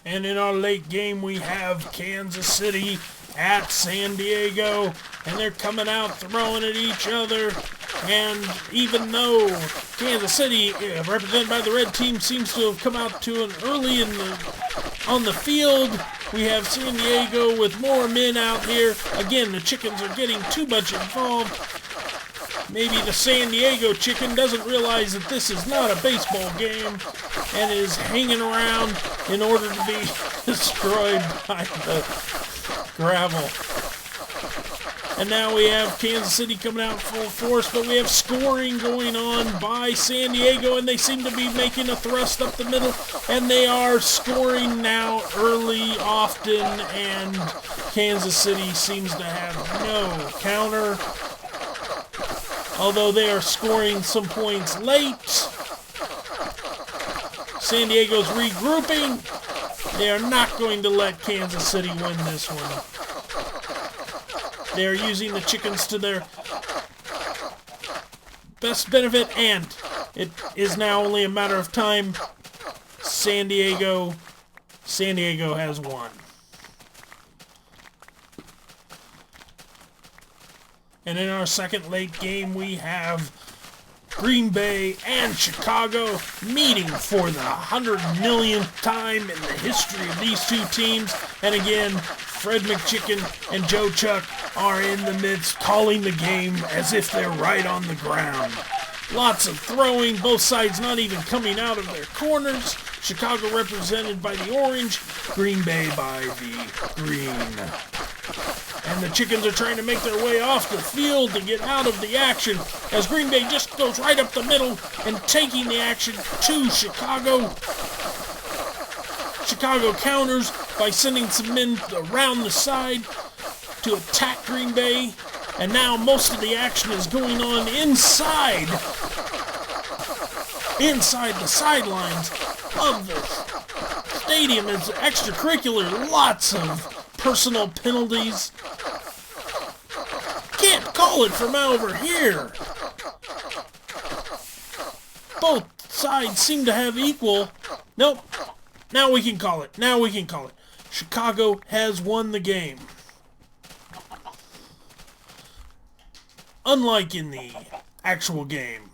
And in our late game, we have Kansas City at San Diego. And they're coming out throwing at each other. And even though Kansas City, represented by the red team, seems to have come out to an early on the field, we have San Diego with more men out here. Again, the chickens are getting too much involved. Maybe the San Diego chicken doesn't realize that this is not a baseball game and is hanging around in order to be destroyed by the gravel. And now we have Kansas City coming out full force, but we have scoring going on by San Diego, and they seem to be making a thrust up the middle, and they are scoring now early, often, and Kansas City seems to have no counter, although they are scoring some points late. San Diego's regrouping. They are not going to let Kansas City win this one. They are using the chickens to their best benefit, and it is now only a matter of time. San Diego has won. And in our second late game, we have Green Bay and Chicago meeting for the 100 millionth time in the history of these two teams. And again, Fred McChicken and Joe Chuck are in the midst, calling the game as if they're right on the ground. Lots of throwing, both sides not even coming out of their corners. Chicago represented by the orange, Green Bay by the green. And the chickens are trying to make their way off the field to get out of the action as Green Bay just goes right up the middle and taking the action to Chicago. Chicago counters by sending some men around the side to attack Green Bay. And now most of the action is going on inside the sidelines of the stadium. It's extracurricular, lots of personal penalties. Can't call it from over here. Both sides seem to have equal. Nope. Now we can call it. Chicago has won the game. Unlike in the actual game.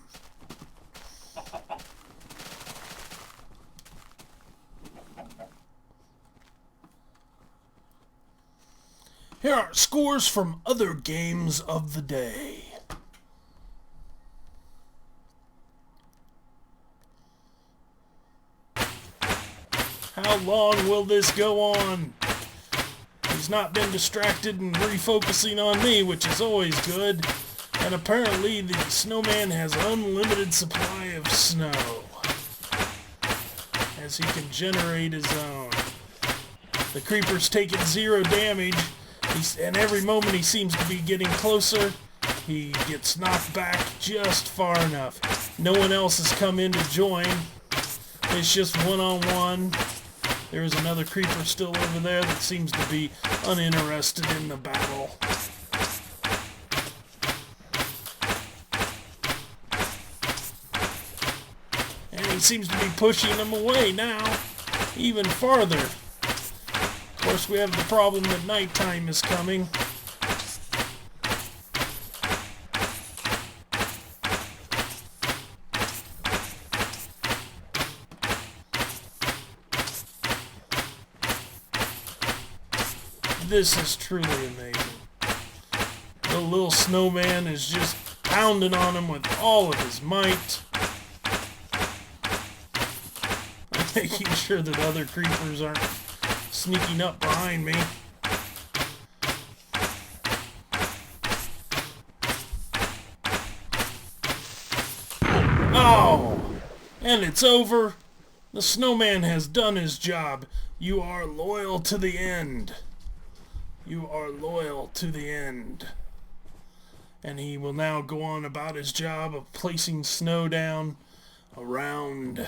Here are scores from other games of the day. How long will this go on? He's not been distracted and refocusing on me, which is always good. And apparently the Snowman has unlimited supply of snow, as he can generate his own. The creeper's taking 0 damage, and every moment he seems to be getting closer, he gets knocked back just far enough. No one else has come in to join. It's just one-on-one. There is another creeper still over there that seems to be uninterested in the battle. And he seems to be pushing them away now, even farther. Of course, we have the problem that nighttime is coming. This is truly amazing. The little snowman is just pounding on him with all of his might. Making sure that other creepers aren't sneaking up behind me. Oh! And it's over. The snowman has done his job. You are loyal to the end. You are loyal to the end. And he will now go on about his job of placing snow down around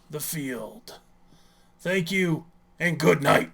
the field. Thank you, and good night.